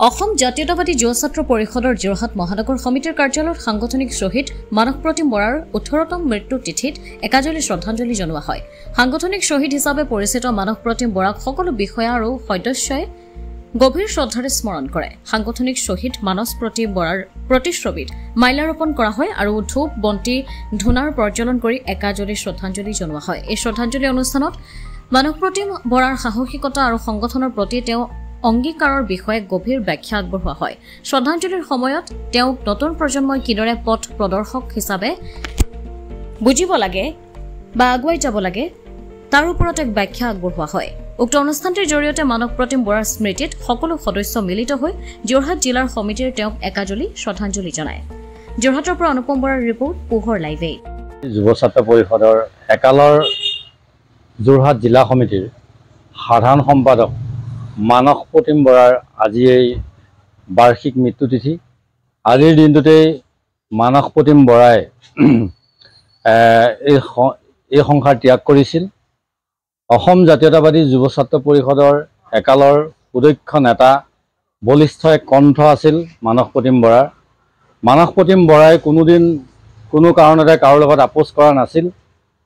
অসম জাতীয়তাবাদী যুৱ ছাত্ৰ পৰিষদৰ যোৰহাট মহানগৰ সমিতিৰ কাৰ্যালয়ত সাংগঠনিক শ্বহীদ মানস প্ৰতিম বৰাৰ 18তম মৃত্যু তিথিত একাজলি শ্ৰদ্ধাঞ্জলি জনোৱা হয়। সাংগঠনিক শ্বহীদ হিচাপে পৰিচিত মানস প্ৰতিম বৰাক সকলো বিষয়া আৰু সদস্যই গভীৰ শ্ৰদ্ধাৰে স্মৰণ কৰে। সাংগঠনিক শ্বহীদ মানস প্ৰতিম বৰাৰ প্ৰতিচ্ছবিত মাল্যাৰোপণ কৰা হয় আৰু ধূপ বন্তি ধূনাৰ প্ৰজ্বলন কৰি একাজলি শ্ৰদ্ধাঞ্জলি জনোৱা হয়। এই শ্ৰদ্ধাঞ্জলি অনুষ্ঠানত মানস প্ৰতিম বৰাৰ সাহসিকতা আৰু সংগঠনৰ প্ৰতি তেওঁ অংগীকাৰৰ বিষয়ে গভীৰ ব্যাখ্যা আগবঢ়োৱা হয়। শ্ৰদ্ধাঞ্জলিৰ সময়ত তেওঁক নতুন প্ৰজন্মই কিদৰে পথ প্ৰদৰ্শক হিচাপে বুজিব লাগে বা আগুৱাই যাব লাগে তাৰ ওপৰত এক ব্যাখ্যা আগবঢ়োৱা হয়। উক্ত অনুষ্ঠানটিৰ জৰিয়তে মানস প্ৰতিম বৰাৰ স্মৃতিত সকলো সদস্য মিলিত হৈ যোৰহাট জিলাৰ সমিতিৰ তেওঁক একাজলি শ্ৰদ্ধাঞ্জলি জনায়। যোৰহাটৰ পৰা অনুপম বৰাৰ ৰিপৰ্ট, পোহৰ লাইভ 8। যুৱ ছাত্ৰ পৰিষদৰ একালৰ যোৰহাট জিলা সমিতিৰ সাধাৰণ সম্পাদক মানস প্ৰতিম বৰাৰ আজি এই বাৰ্ষিক মৃত্যুতিথি। আজিৰ দিনটোতেই মানস প্ৰতিম বৰাই এই সংসাৰ ত্যাগ কৰিছিল। অসম জাতীয়তাবাদী যুৱ ছাত্ৰ পৰিষদৰ একালৰ সুদক্ষ নেতা, বলিষ্ঠ এক কণ্ঠ আছিল মানস প্ৰতিম বৰাৰ। মানস প্ৰতিম বৰাই কোনোদিন কোনো কাৰণতে কাৰো লগত আপোচ কৰা নাছিল।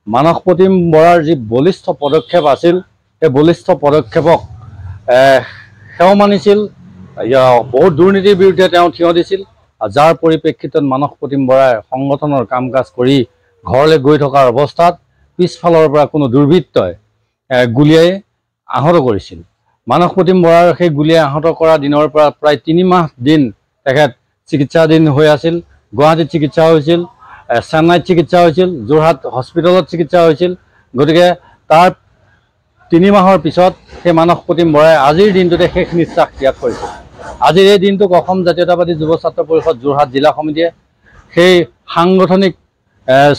মানস প্ৰতিম বৰাৰ যি বলিষ্ঠ পদক্ষেপ আছিল, সেই বলিষ্ঠ পদক্ষেপক সেও মানিছিল। বহুত দুৰ্নীতিৰ বিৰুদ্ধে তেওঁ থিয় দিছিল, যাৰ পৰিপ্ৰেক্ষিতত মানস প্ৰতিম বৰাই সংগঠনৰ কাম কাজ কৰি ঘৰলৈ গৈ থকাৰ অৱস্থাত পিছফালৰ পৰা কোনো দুৰ্বৃত্তই গুলীয়াই আহত কৰিছিল। মানস প্ৰতিম বৰাৰ সেই গুলীয়াই আহত কৰা দিনৰ পৰা প্ৰায় 3 মাহ দিন তেখেত চিকিৎসাধীন হৈ আছিল। গুৱাহাটীত চিকিৎসা হৈছিল, চেন্নাইত চিকিৎসা হৈছিল, যোৰহাট হস্পিটেলত চিকিৎসা হৈছিল। গতিকে তাৰ 3 মাহৰ পিছত সেই মানস প্ৰতিম বৰাই আজিৰ দিনটোতে শেষ নিশ্বাস ত্যাগ কৰিছিল। আজিৰ এই দিনটোক অসম জাতীয়তাবাদী যুৱ ছাত্ৰ পৰিষদ যোৰহাট জিলা সমিতিয়ে সেই সাংগঠনিক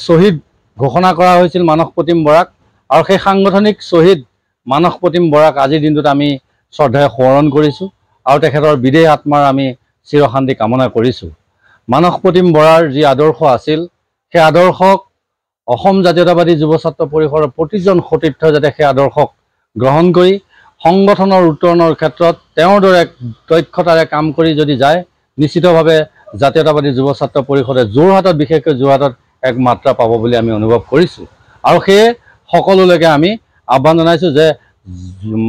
শ্বহীদ ঘোষণা কৰা হৈছিল মানস প্ৰতিম বৰাক, আৰু সেই সাংগঠনিক শ্বহীদ মানস প্ৰতিম বৰাক আজিৰ দিনটোত আমি শ্ৰদ্ধাৰে সোঁৱৰণ কৰিছোঁ আৰু তেখেতৰ বিদেহ আত্মাৰ আমি চিৰশান্তি কামনা কৰিছোঁ। মানস প্ৰতিম বৰাৰ যি আদৰ্শ আছিল, সেই আদৰ্শক অসম জাতীয়তাবাদী যুৱ ছাত্ৰ পৰিষদৰ প্ৰতিজন সতীৰ্থই যাতে সেই আদৰ্শক গ্ৰহণ কৰি সংগঠনৰ উত্তৰণৰ ক্ষেত্ৰত তেওঁৰ দৰে দক্ষতাৰে কাম কৰি যদি যায়, নিশ্চিতভাৱে জাতীয়তাবাদী যুৱ ছাত্ৰ পৰিষদে যোৰহাটত, বিশেষকৈ যোৰহাটত এক মাত্ৰা পাব বুলি আমি অনুভৱ কৰিছোঁ। আৰু সেয়ে সকলোলৈকে আমি আহ্বান জনাইছোঁ যে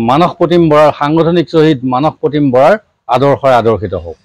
মানস প্ৰতিম বৰাৰ সাংগঠনিক শ্বহীদ মানস প্ৰতিম বৰাৰ আদৰ্শৰে আদৰ্শিত হওক।